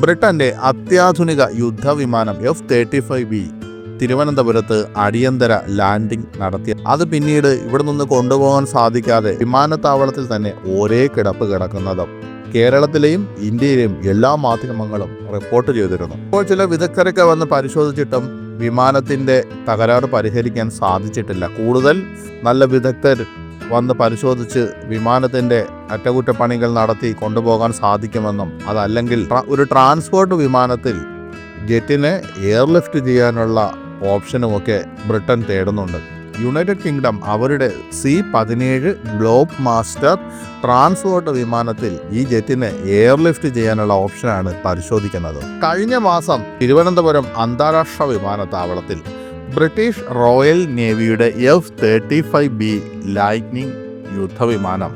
ബ്രിട്ടന്റെ അത്യാധുനിക യുദ്ധവിമാനം F-35B തിരുവനന്തപുരത്ത് അടിയന്തര ലാൻഡിംഗ് നടത്തി. അത് പിന്നീട് ഇവിടെ നിന്ന് കൊണ്ടുപോകാൻ സാധിക്കാതെ വിമാനത്താവളത്തിൽ തന്നെ ഒരേ കിടപ്പ് കിടക്കുന്നതും കേരളത്തിലെയും ഇന്ത്യയിലെയും എല്ലാ മാധ്യമങ്ങളും റിപ്പോർട്ട് ചെയ്തിരുന്നു. ഇപ്പോൾ ചില വിദഗ്ധരൊക്കെ വന്ന് പരിശോധിച്ചിട്ടും വിമാനത്തിന്റെ തകരാറ് പരിഹരിക്കാൻ സാധിച്ചിട്ടില്ല. കൂടുതൽ നല്ല വിദഗ്ധർ വന്ന് പരിശോധിച്ച് വിമാനത്തിന്റെ അറ്റകുറ്റപ്പണികൾ നടത്തി കൊണ്ടുപോകാൻ സാധിക്കുമെന്നും അതല്ലെങ്കിൽ ഒരു ട്രാൻസ്പോർട്ട് വിമാനത്തിൽ ജെറ്റിനെ എയർലിഫ്റ്റ് ചെയ്യാനുള്ള ഓപ്ഷനുമൊക്കെ ബ്രിട്ടൻ തേടുന്നുണ്ട്. യുണൈറ്റഡ് കിങ്ഡം അവരുടെ C-17 ഗ്ലോബ് മാസ്റ്റർ ട്രാൻസ്പോർട്ട് വിമാനത്തിൽ ഈ ജെറ്റിനെ എയർലിഫ്റ്റ് ചെയ്യാനുള്ള ഓപ്ഷനാണ് പരിശോധിക്കുന്നത്. കഴിഞ്ഞ മാസം തിരുവനന്തപുരം അന്താരാഷ്ട്ര വിമാനത്താവളത്തിൽ ബ്രിട്ടീഷ് റോയൽ നേവിയുടെ F-35B ലൈറ്റ്നിംഗ് യുദ്ധവിമാനം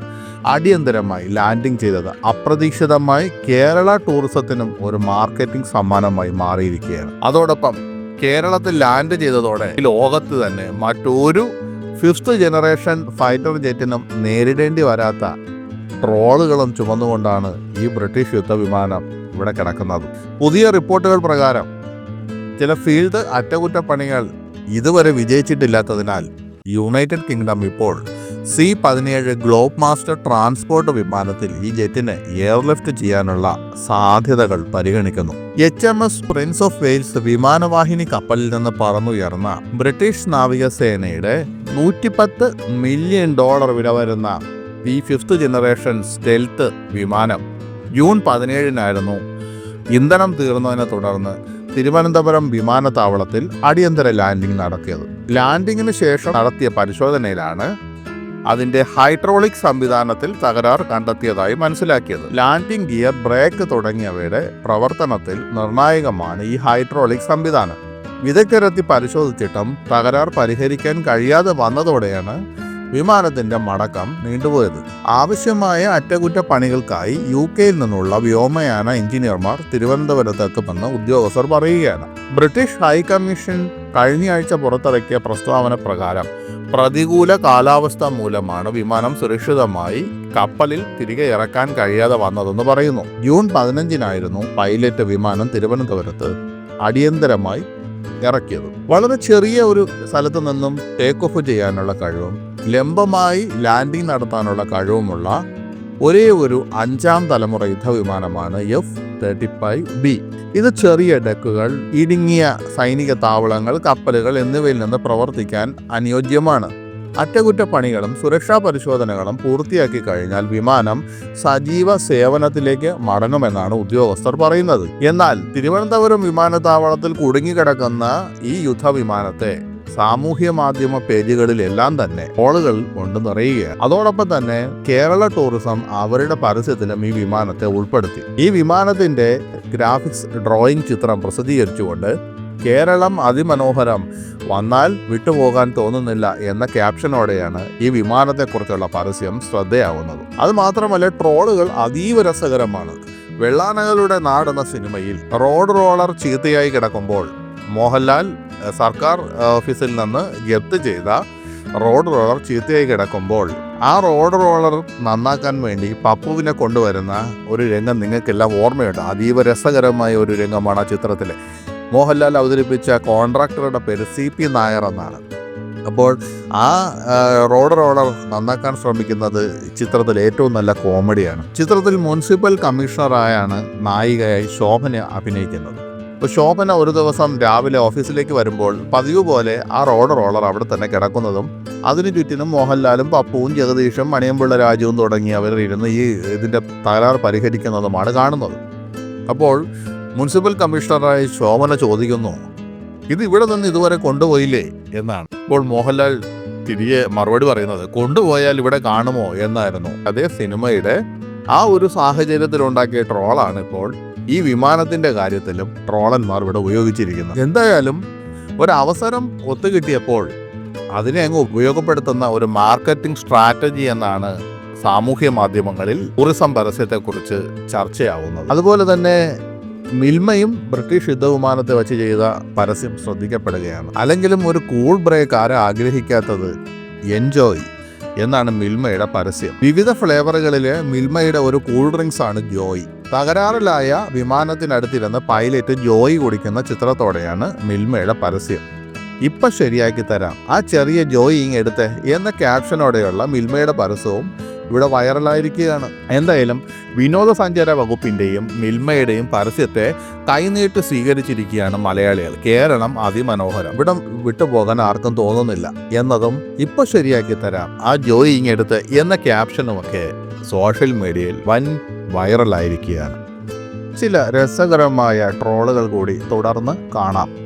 അടിയന്തരമായി ലാൻഡിംഗ് ചെയ്തത് അപ്രതീക്ഷിതമായി കേരള ടൂറിസത്തിനും ഒരു മാർക്കറ്റിംഗ് സമ്മാനമായി മാറിയിരിക്കുകയാണ്. അതോടൊപ്പം കേരളത്തിൽ ലാൻഡ് ചെയ്തതോടെ ലോകത്ത് തന്നെ മറ്റൊരു 5th ജനറേഷൻ ഫൈറ്റർ ജെറ്റിനും നേരിടേണ്ടി വരാത്ത ട്രോളുകളും ചുമന്നുകൊണ്ടാണ് ഈ ബ്രിട്ടീഷ് യുദ്ധവിമാനം ഇവിടെ കിടക്കുന്നത്. പുതിയ റിപ്പോർട്ടുകൾ പ്രകാരം ചില ഫീൽഡ് അറ്റകുറ്റപ്പണികൾ ഇതുവരെ വിജയിച്ചിട്ടില്ലാത്തതിനാൽ യുണൈറ്റഡ് കിങ്ഡം ഇപ്പോൾ C-17 ഗ്ലോബ് മാസ്റ്റർ ട്രാൻസ്പോർട്ട് വിമാനത്തിൽ ഈ ജെറ്റിനെ എയർലിഫ്റ്റ് ചെയ്യാനുള്ള സാധ്യതകൾ പരിഗണിക്കുന്നു. HMS പ്രിൻസ് ഓഫ് വെയിൽസ് വിമാനവാഹിനി കപ്പലിൽ നിന്ന് പറന്നുയർന്ന ബ്രിട്ടീഷ് നാവികസേനയുടെ $110 മില്യൺ വില വരുന്ന ഈ 5th ജനറേഷൻ സ്റ്റെൽത്ത് വിമാനം ജൂൺ 17 ഇന്ധനം തീർന്നതിനെ തുടർന്ന് തിരുവനന്തപുരം വിമാനത്താവളത്തിൽ അടിയന്തര ലാൻഡിംഗ് നടത്തിയത്. ലാൻഡിങ്ങിന് ശേഷം നടത്തിയ പരിശോധനയിലാണ് അതിന്റെ ഹൈഡ്രോളിക് സംവിധാനത്തിൽ തകരാർ കണ്ടെത്തിയതായി മനസ്സിലാക്കിയത്. ലാൻഡിംഗ് ഗിയർ, ബ്രേക്ക് തുടങ്ങിയവയുടെ പ്രവർത്തനത്തിൽ നിർണായകമാണ് ഈ ഹൈഡ്രോളിക് സംവിധാനം. വിദഗ്ധരെത്തി പരിശോധിച്ചിട്ടും തകരാർ പരിഹരിക്കാൻ കഴിയാതെ വന്നതോടെയാണ് വിമാനത്തിന്റെ മടക്കം നീണ്ടുപോയത്. ആവശ്യമായ അറ്റകുറ്റപ്പണികൾക്കായി UK-യിൽ നിന്നുള്ള വ്യോമയാന എഞ്ചിനീയർമാർ തിരുവനന്തപുരത്തെത്തുമെന്ന് ഉദ്യോഗസ്ഥർ പറയുകയാണ്. ബ്രിട്ടീഷ് ഹൈക്കമ്മീഷൻ കഴിഞ്ഞയാഴ്ച പുറത്തിറക്കിയ പ്രസ്താവന പ്രകാരം പ്രതികൂല കാലാവസ്ഥ മൂലമാണ് വിമാനം സുരക്ഷിതമായി കപ്പലിൽ തിരികെ ഇറക്കാൻ കഴിയാതെ വന്നതെന്ന് പറയുന്നു. ജൂൺ 15 പൈലറ്റ് വിമാനം തിരുവനന്തപുരത്ത് അടിയന്തരമായി ഇറക്കിയത്. വളരെ ചെറിയ ഒരു സ്ഥലത്ത് നിന്നും ടേക്ക് ഓഫ് ചെയ്യാനുള്ള കഴിവും ലംബമായി ലാൻഡിംഗ് നടത്താനുള്ള കഴിവുമുള്ള ഒരേ ഒരു 5ാം തലമുറ യുദ്ധവിമാനമാണ് F-35B. ഇത് ചെറിയ ഡെക്കുകൾ, ഇടുങ്ങിയ സൈനിക താവളങ്ങൾ, കപ്പലുകൾ എന്നിവയിൽ നിന്ന് പ്രവർത്തിക്കാൻ അനുയോജ്യമാണ്. അറ്റകുറ്റപ്പണികളും സുരക്ഷാ പരിശോധനകളും പൂർത്തിയാക്കി കഴിഞ്ഞാൽ വിമാനം സജീവ സേവനത്തിലേക്ക് മടങ്ങുമെന്നാണ് ഉദ്യോഗസ്ഥർ പറയുന്നത്. എന്നാൽ തിരുവനന്തപുരം വിമാനത്താവളത്തിൽ കുടുങ്ങിക്കിടക്കുന്ന ഈ യുദ്ധവിമാനത്തെ സാമൂഹ്യ മാധ്യമ പേജുകളിലെല്ലാം തന്നെ ട്രോളുകൾ കൊണ്ട് നിറയുകയാണ്. അതോടൊപ്പം തന്നെ കേരള ടൂറിസം അവരുടെ പരസ്യത്തിലും ഈ വിമാനത്തെ ഉൾപ്പെടുത്തി. ഈ വിമാനത്തിന്റെ ഗ്രാഫിക്സ് ഡ്രോയിങ് ചിത്രം പ്രസിദ്ധീകരിച്ചുകൊണ്ട് കേരളം അതിമനോഹരം, വന്നാൽ വിട്ടുപോകാൻ തോന്നുന്നില്ല എന്ന ക്യാപ്ഷനോടെയാണ് ഈ വിമാനത്തെക്കുറിച്ചുള്ള പരസ്യം ശ്രദ്ധയാവുന്നത്. അത് മാത്രമല്ല, ട്രോളുകൾ അതീവ രസകരമാണ്. വെള്ളാനകളുടെ നാട് എന്ന സിനിമയിൽ റോഡ് റോളർ ചീത്തയായി കിടക്കുമ്പോൾ മോഹൻലാൽ സർക്കാർ ഓഫീസിൽ നിന്ന് ജപ്തി ചെയ്ത റോഡ് റോളർ ചീത്തയായി കിടക്കുമ്പോൾ ആ റോഡ് റോളർ നന്നാക്കാൻ വേണ്ടി പപ്പുവിനെ കൊണ്ടുവരുന്ന ഒരു രംഗം നിങ്ങൾക്കെല്ലാം ഓർമ്മയുണ്ട്. അതീവ രസകരമായ ഒരു രംഗമാണ് ആ ചിത്രത്തിലെ. മോഹൻലാൽ അവതരിപ്പിച്ച കോൺട്രാക്ടറുടെ പേര് CP നായർ എന്നാണ്. അപ്പോൾ ആ റോഡ് റോളർ നന്നാക്കാൻ ശ്രമിക്കുന്നത് ചിത്രത്തിൽ ഏറ്റവും നല്ല കോമഡിയാണ്. ചിത്രത്തിൽ മുനിസിപ്പൽ കമ്മീഷണറായാണ് നായികയായി ശോഭന അഭിനയിക്കുന്നത്. അപ്പോൾ ശോഭന ഒരു ദിവസം രാവിലെ ഓഫീസിലേക്ക് വരുമ്പോൾ പതിവ് പോലെ ആ റോഡ് റോളർ അവിടെ തന്നെ കിടക്കുന്നതും അതിനു ചുറ്റിനും മോഹൻലാലും പപ്പുവും ജഗദീഷും മണിയമ്പിള്ള രാജുവും തുടങ്ങിയവർ ഇരുന്ന് ഇതിൻ്റെ തകരാർ പരിഹരിക്കുന്നതുമാണ് കാണുന്നത്. അപ്പോൾ മുനിസിപ്പൽ കമ്മീഷണറായ ശോഭന ചോദിക്കുന്നു, ഇത് ഇവിടെ നിന്ന് ഇതുവരെ കൊണ്ടുപോയില്ലേ എന്നാണ്. അപ്പോൾ മോഹൻലാൽ തിരികെ മറുപടി പറയുന്നത്, കൊണ്ടുപോയാൽ ഇവിടെ കാണുമോ എന്നായിരുന്നു. അതേ സിനിമയുടെ ആ ഒരു സാഹചര്യത്തിലുണ്ടാക്കിയ ട്രോളാണ് ഇപ്പോൾ ഈ വിമാനത്തിന്റെ കാര്യത്തിലും ട്രോളന്മാർ ഇവിടെ ഉപയോഗിച്ചിരിക്കുന്നത്. എന്തായാലും ഒരവസരം ഒത്തുകിട്ടിയപ്പോൾ അതിനെ അങ്ങ് ഉപയോഗപ്പെടുത്തുന്ന ഒരു മാർക്കറ്റിംഗ് സ്ട്രാറ്റജി എന്നാണ് സാമൂഹ്യ മാധ്യമങ്ങളിൽ ടൂറിസം പരസ്യത്തെക്കുറിച്ച് ചർച്ചയാവുന്നത്. അതുപോലെ തന്നെ മിൽമയും ബ്രിട്ടീഷ് യുദ്ധവിമാനത്തെ വെച്ച് ചെയ്ത പരസ്യം ശ്രദ്ധിക്കപ്പെടുകയാണ്. അല്ലെങ്കിലും ഒരു കൂൾ ബ്രേക്ക് ആരും ആഗ്രഹിക്കാത്തത് എൻജോയ് എന്നാണ് മിൽമയുടെ പരസ്യം. വിവിധ ഫ്ലേവറുകളിലെ മിൽമയുടെ ഒരു കൂൾ ഡ്രിങ്ക്സ് ആണ് ജോയ്. തകരാറിലായ വിമാനത്തിനടുത്തിരുന്ന് പൈലറ്റ് ജോയി കുടിക്കുന്ന ചിത്രത്തോടെയാണ് മിൽമയുടെ പരസ്യം. ഇപ്പം ശരിയാക്കി തരാം, ആ ചെറിയ ജോയി എടുത്ത് എന്ന ക്യാപ്ഷനോടെയുള്ള മിൽമയുടെ പരസ്യവും ഇവിടെ വൈറലായിരിക്കുകയാണ്. എന്തായാലും വിനോദസഞ്ചാര വകുപ്പിൻ്റെയും മിൽമയുടെയും പരസ്യത്തെ കൈനീട്ടി സ്വീകരിച്ചിരിക്കുകയാണ് മലയാളികൾ. കേരളം അതിമനോഹരം, ഇവിടം വിട്ടുപോകാൻ ആർക്കും തോന്നുന്നില്ല എന്നതും ഇപ്പം ശരിയാക്കി തരാം, ആ ജോയി എടുത്ത് എന്ന ക്യാപ്ഷനുമൊക്കെ സോഷ്യൽ മീഡിയയിൽ വൻ വൈറലായിരിക്കുകയാണ്. ചില രസകരമായ ട്രോളുകൾ കൂടി തുടർന്ന് കാണാം.